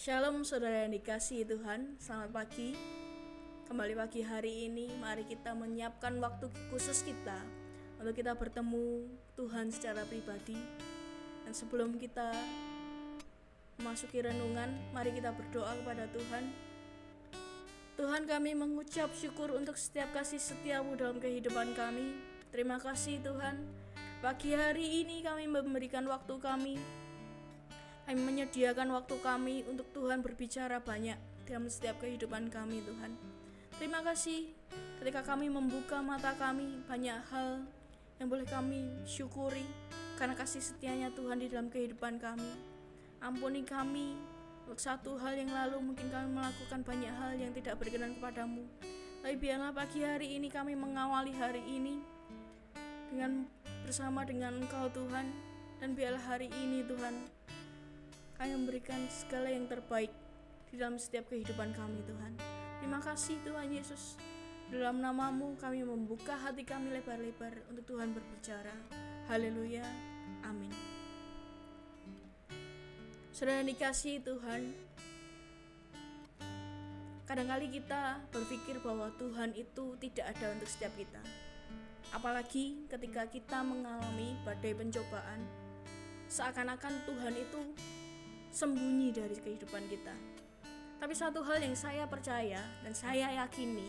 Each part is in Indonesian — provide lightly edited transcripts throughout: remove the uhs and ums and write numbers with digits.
Shalom saudara yang dikasihi Tuhan, selamat pagi. Kembali pagi hari ini, mari kita menyiapkan waktu khusus kita untuk kita bertemu Tuhan secara pribadi. Dan sebelum kita memasuki renungan, mari kita berdoa kepada Tuhan. Tuhan, kami mengucap syukur untuk setiap kasih setiamu dalam kehidupan kami. Terima kasih Tuhan, pagi hari ini kami memberikan waktu kami menyediakan waktu kami untuk Tuhan berbicara banyak dalam setiap kehidupan kami Tuhan. Terima kasih ketika kami membuka mata kami, banyak hal yang boleh kami syukuri karena kasih setianya Tuhan di dalam kehidupan kami. Ampuni kami untuk satu hal yang lalu mungkin kami melakukan banyak hal yang tidak berkenan kepadamu. Tapi biarlah pagi hari ini kami mengawali hari ini bersama dengan Engkau Tuhan. Dan biarlah hari ini Tuhan kami memberikan segala yang terbaik di dalam setiap kehidupan kami Tuhan. Terima kasih Tuhan Yesus. Dalam namamu kami membuka hati kami lebar-lebar untuk Tuhan berbicara. Haleluya. Amin. Saudara dikasihi Tuhan, kadangkali kita berpikir bahwa Tuhan itu tidak ada untuk setiap kita. Apalagi ketika kita mengalami badai pencobaan, seakan-akan Tuhan itu sembunyi dari kehidupan kita. Tapi satu hal yang saya percaya dan saya yakini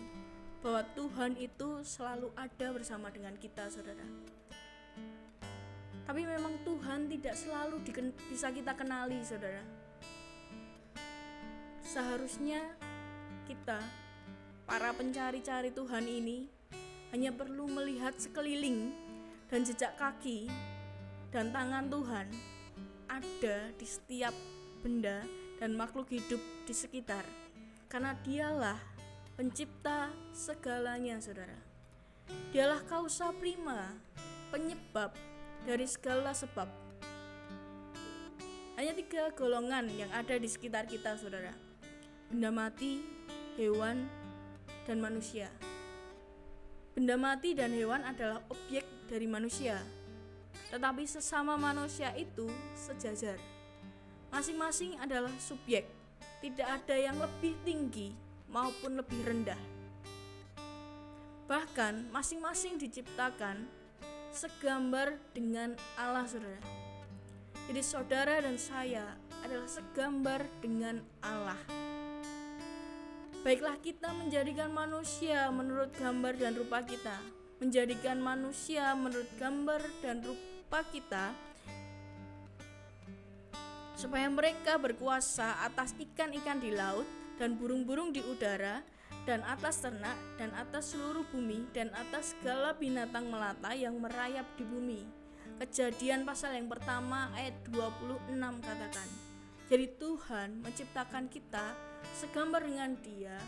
bahwa Tuhan itu selalu ada bersama dengan kita, saudara. Tapi memang Tuhan tidak selalu bisa kita kenali, saudara. Seharusnya kita, para pencari-cari Tuhan ini, hanya perlu melihat sekeliling dan jejak kaki dan tangan Tuhan ada di setiap benda dan makhluk hidup di sekitar, karena dialah pencipta segalanya, saudara. Dialah kausa prima, penyebab dari segala sebab. Hanya 3 golongan yang ada di sekitar kita, saudara: benda mati, hewan, dan manusia. Benda mati dan hewan adalah objek dari manusia, tetapi sesama manusia itu sejajar. Masing-masing adalah subjek, tidak ada yang lebih tinggi maupun lebih rendah. Bahkan masing-masing diciptakan segambar dengan Allah, saudara. Jadi saudara dan saya adalah segambar dengan Allah. Baiklah kita menjadikan manusia menurut gambar dan rupa kita, menjadikan manusia menurut gambar dan rupa kita, supaya mereka berkuasa atas ikan-ikan di laut dan burung-burung di udara dan atas ternak dan atas seluruh bumi dan atas segala binatang melata yang merayap di bumi. Kejadian pasal yang pertama ayat 26 katakan. Jadi Tuhan menciptakan kita segambar dengan Dia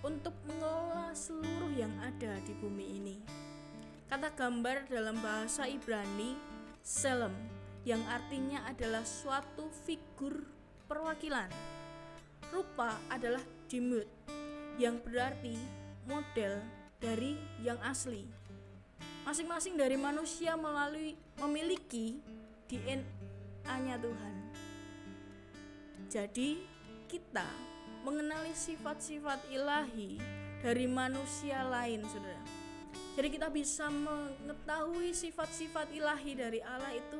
untuk mengelola seluruh yang ada di bumi ini. Kata gambar dalam bahasa Ibrani selem, yang artinya adalah suatu figur perwakilan. Rupa adalah dimut, yang berarti model dari yang asli. Masing-masing dari manusia memiliki DNA-nya Tuhan. Jadi kita mengenali sifat-sifat ilahi dari manusia lain, saudara. Jadi kita bisa mengetahui sifat-sifat ilahi dari Allah itu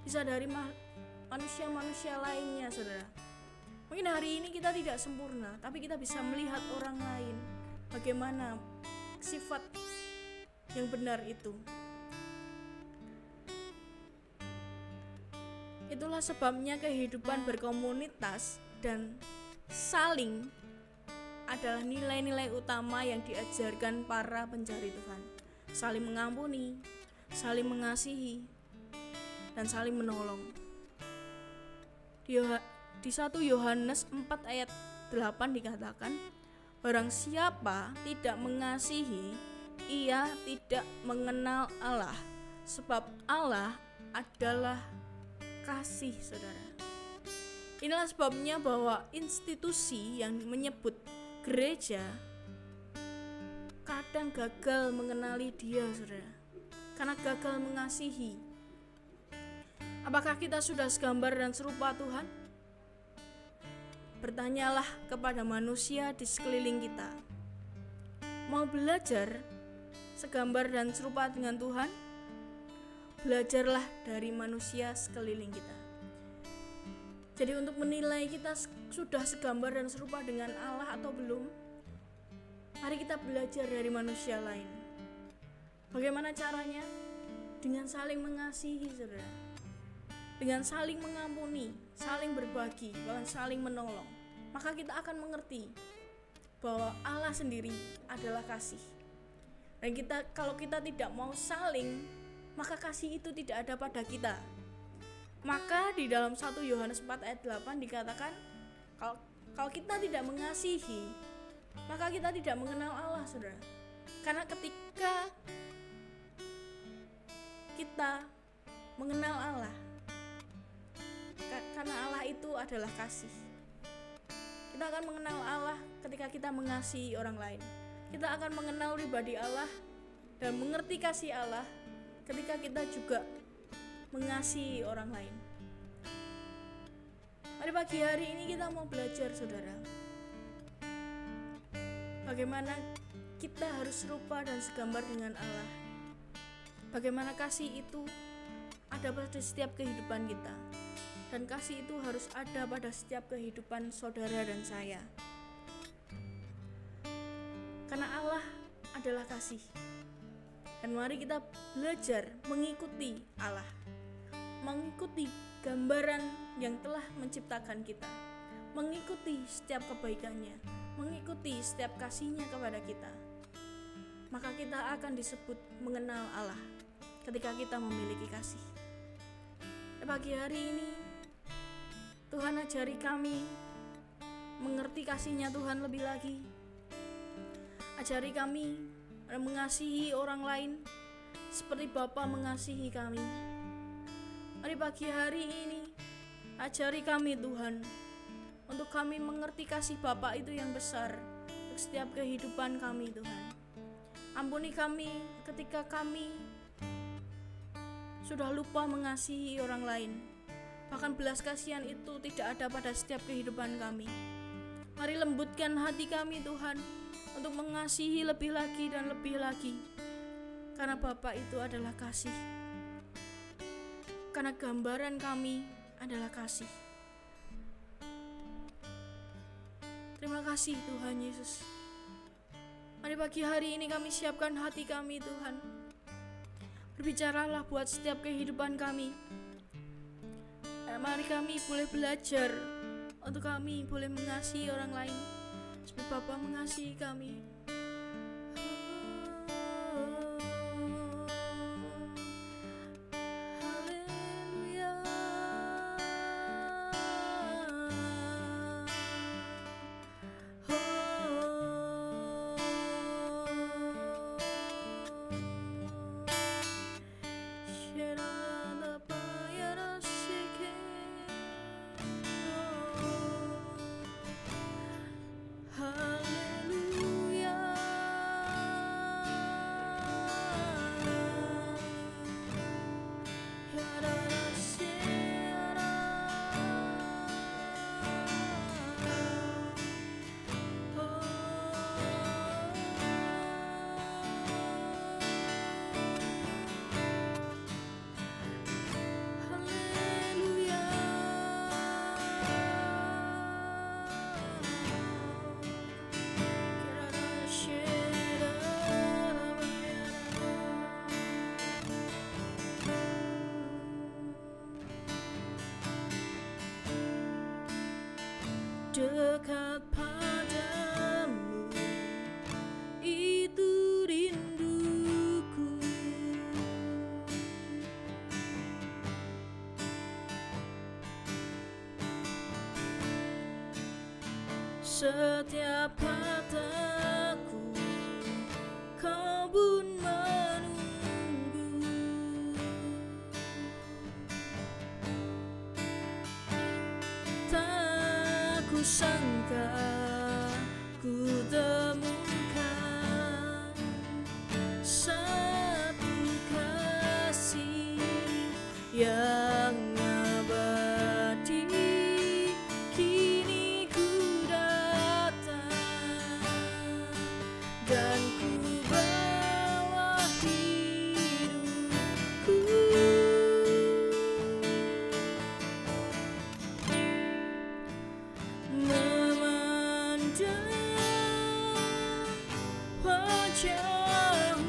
bisa dari manusia-manusia lainnya, saudara. Mungkin hari ini kita tidak sempurna, tapi kita bisa melihat orang lain bagaimana sifat yang benar itu. Itulah sebabnya kehidupan berkomunitas dan saling adalah nilai-nilai utama yang diajarkan para pencari Tuhan. Saling mengampuni, saling mengasihi, dan saling menolong. Di 1 Yohanes 4 ayat 8 dikatakan, barang siapa tidak mengasihi, ia tidak mengenal Allah, sebab Allah adalah kasih, saudara. Inilah sebabnya bahwa institusi yang menyebut gereja kadang gagal mengenali Dia, saudara, karena gagal mengasihi. Apakah kita sudah segambar dan serupa Tuhan? Bertanyalah kepada manusia di sekeliling kita. Mau belajar segambar dan serupa dengan Tuhan? Belajarlah dari manusia sekeliling kita. Jadi untuk menilai kita sudah segambar dan serupa dengan Allah atau belum, mari kita belajar dari manusia lain. Bagaimana caranya? Dengan saling mengasihi, saudara. Dengan saling mengampuni, saling berbagi, bahkan saling menolong. Maka kita akan mengerti bahwa Allah sendiri adalah kasih. Dan kalau kita tidak mau saling, maka kasih itu tidak ada pada kita. Maka di dalam 1 Yohanes 4 ayat 8 dikatakan, kalau kita tidak mengasihi, maka kita tidak mengenal Allah, saudara. Karena ketika kita mengenal Allah, karena Allah itu adalah kasih, kita akan mengenal Allah ketika kita mengasihi orang lain. Kita akan mengenal pribadi Allah dan mengerti kasih Allah ketika kita juga mengasihi orang lain. Mari pagi hari ini kita mau belajar, saudara, bagaimana kita harus serupa dan segambar dengan Allah. Bagaimana kasih itu ada pada setiap kehidupan kita. Dan kasih itu harus ada pada setiap kehidupan saudara dan saya. Karena Allah adalah kasih. Dan mari kita belajar mengikuti Allah. Mengikuti gambaran yang telah menciptakan kita. Mengikuti setiap kebaikannya. Mengikuti setiap kasihnya kepada kita. Maka kita akan disebut mengenal Allah ketika kita memiliki kasih. Pagi hari ini Tuhan ajari kami mengerti kasih-Nya Tuhan lebih lagi. Ajari kami mengasihi orang lain seperti Bapa mengasihi kami. Mari pagi hari ini ajari kami Tuhan, untuk kami mengerti kasih Bapa itu yang besar untuk setiap kehidupan kami Tuhan. Ampuni kami ketika kami sudah lupa mengasihi orang lain. Bahkan belas kasihan itu tidak ada pada setiap kehidupan kami. Mari lembutkan hati kami Tuhan untuk mengasihi lebih lagi dan lebih lagi. Karena Bapa itu adalah kasih. Karena gambaran kami adalah kasih. Terima kasih Tuhan Yesus. Mari pagi hari ini kami siapkan hati kami Tuhan. Berbicaralah buat setiap kehidupan kami. Mari kami boleh belajar untuk kami boleh mengasihi orang lain seperti Bapa mengasihi kami. Haleluya. Dekat padamu itu rinduku. Setiap kataku kau pun menunggu. Tak kusangka ku temukan satu kasih yang abadi. Kini ku wajah-Mu,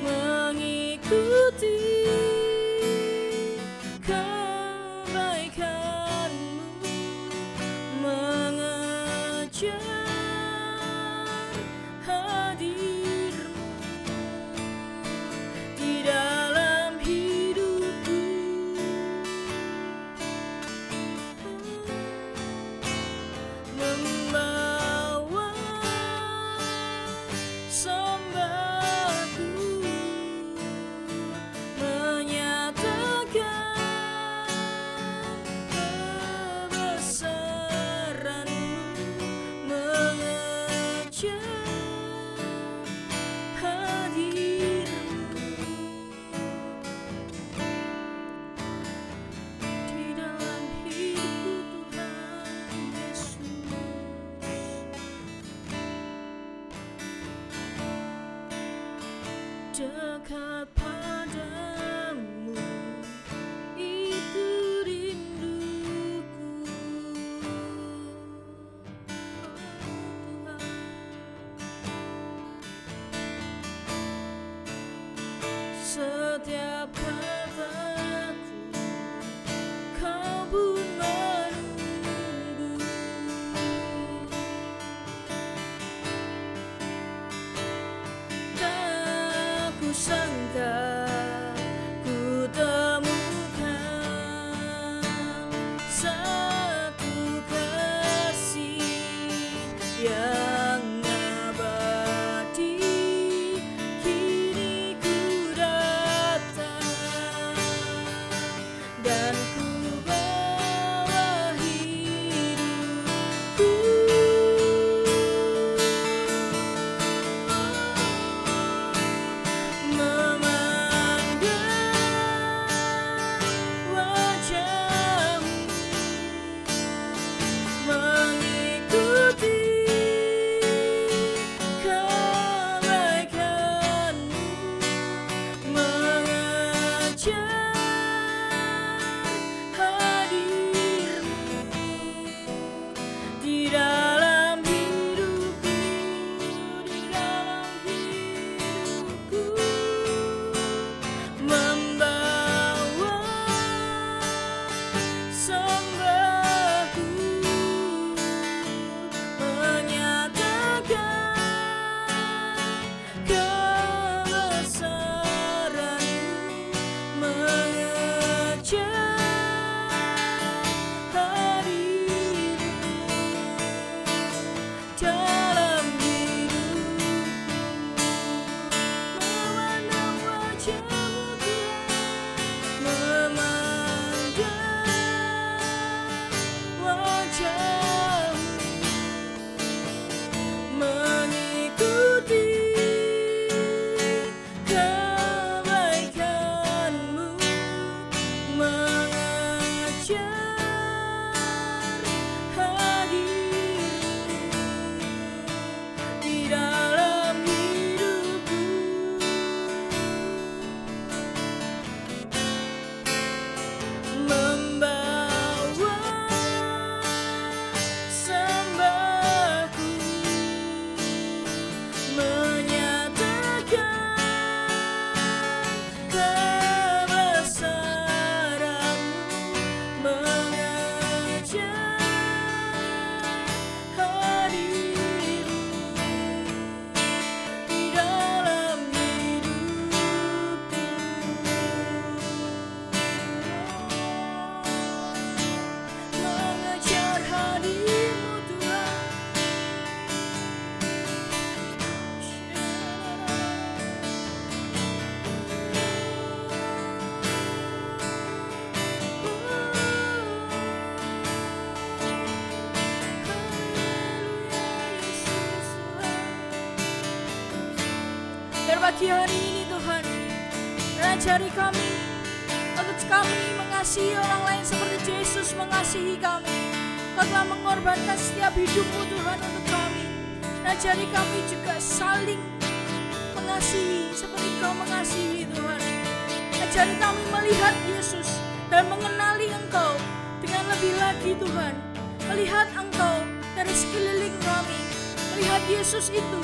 mengikuti kebaikan-Mu, mengejar hadir-Mu di dalam hidupku, membawa sembahku, menyatakan kebesaran-Mu, mengejar hadir-Mu di dalam hidupku, Tuhan Yesus. Dekat padamu itu rinduku, oh Tuhan. Setiap kataku Kau pun menunggu, tak kusangka ku temukan satu kasih yang abadi. Kini ku datang dan ku bawa hidupku, memandang wajah-Mu, mengikuti kebaikan-Mu, mengejar hadir-Mu di dalam hidupku, di dalam hidupku, membawa sembahku, menyatakan kebesaran-Mu, mengejar hadir-Mu dalam hidupku, memandang wajah-Mu, Tuhan, memandang wajah-Mu, mengikuti kebaikan-Mu, mengejar hadir-Mu di dalam hidupku, membawa sembahku, menyatakan kebesaran-Mu, mengejar hadir-Mu di dalam hidupku, mengejar hadir-Mu, Tuhan. Dan pagi hari ini Tuhan, ajari kami untuk kami mengasihi orang lain seperti Yesus mengasihi kami. Kau telah mengorbankan setiap hidupmu Tuhan untuk kami. Ajari kami juga saling mengasihi seperti Kau mengasihi Tuhan. Ajari kami melihat Yesus dan mengenali Engkau dengan lebih lagi Tuhan. Melihat Engkau dari sekeliling kami, melihat Yesus itu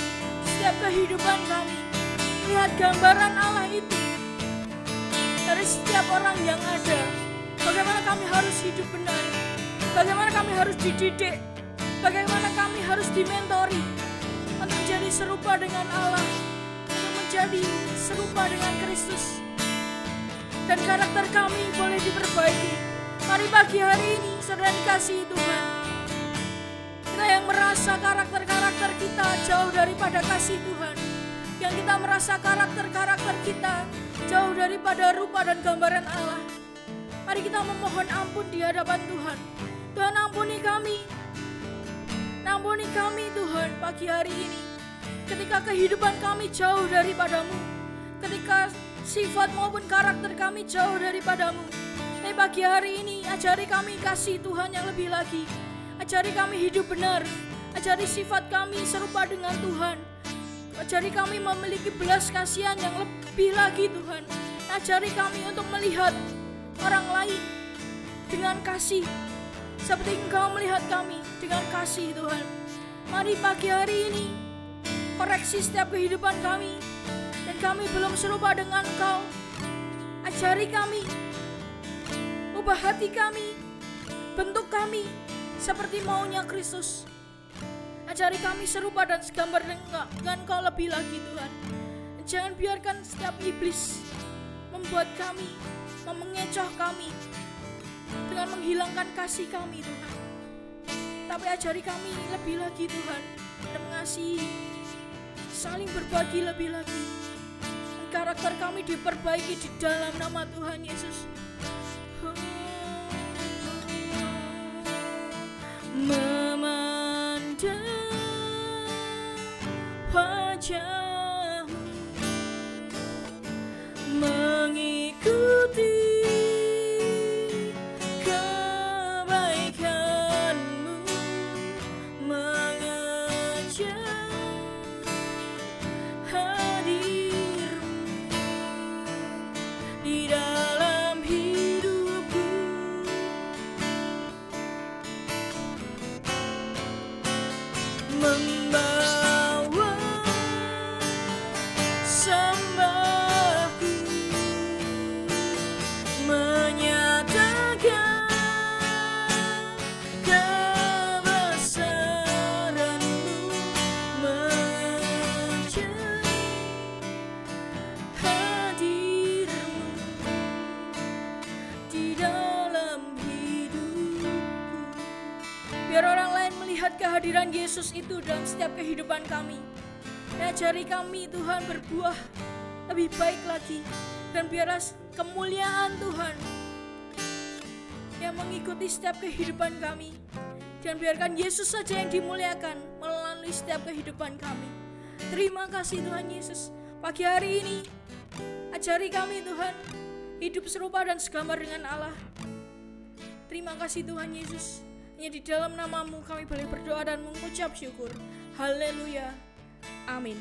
setiap kehidupan kami, melihat gambaran Allah itu dari setiap orang yang ada. Bagaimana kami harus hidup benar, bagaimana kami harus dididik, bagaimana kami harus dimentori untuk menjadi serupa dengan Allah, untuk menjadi serupa dengan Kristus, dan karakter kami boleh diperbaiki. Mari pagi hari ini saudara dikasihi Tuhan, kita yang merasa karakter-karakter kita jauh daripada kasih Tuhan, yang kita merasa karakter-karakter kita jauh daripada rupa dan gambaran Allah, mari kita memohon ampun di hadapan Tuhan. Tuhan, ampuni kami Tuhan pagi hari ini, ketika kehidupan kami jauh daripadamu, ketika sifat maupun karakter kami jauh daripadamu. Tapi pagi hari ini ajari kami kasih Tuhan yang lebih lagi, ajari kami hidup benar, ajari sifat kami serupa dengan Tuhan, ajari kami memiliki belas kasihan yang lebih lagi Tuhan. Ajari kami untuk melihat orang lain dengan kasih seperti Engkau melihat kami dengan kasih Tuhan. Mari pagi hari ini koreksi setiap kehidupan kami, dan kami belum serupa dengan Engkau. Ajari kami, ubah hati kami, bentuk kami seperti maunya Kristus. Ajari kami serupa dan segambar dengan Engkau lebih lagi Tuhan. Jangan biarkan setiap iblis membuat kami, mengecoh kami dengan menghilangkan kasih kami Tuhan. Tapi ajari kami lebih lagi Tuhan, dan mengasihi, saling berbagi lebih lagi. Karakter kami diperbaiki di dalam nama Tuhan Yesus. Memandang wajah-Mu, mengikuti kebaikan-Mu, mengejar hadir-Mu di dalam hidupku. Membawa sembahku, menyatakan kebesaran-Mu, mengejar hadir-Mu di dalam hidupku. Biar orang lain melihat kehadiran Yesus itu dalam setiap kehidupan kami. Ajari kami Tuhan berbuah lebih baik lagi, dan biarlah kemuliaan Tuhan yang mengikuti setiap kehidupan kami, dan biarkan Yesus saja yang dimuliakan melalui setiap kehidupan kami. Terima kasih Tuhan Yesus. Pagi hari ini ajari kami Tuhan hidup serupa dan segambar dengan Allah. Terima kasih Tuhan Yesus. Hanya di dalam nama-Mu kami boleh berdoa dan mengucap syukur. Haleluya. Amin.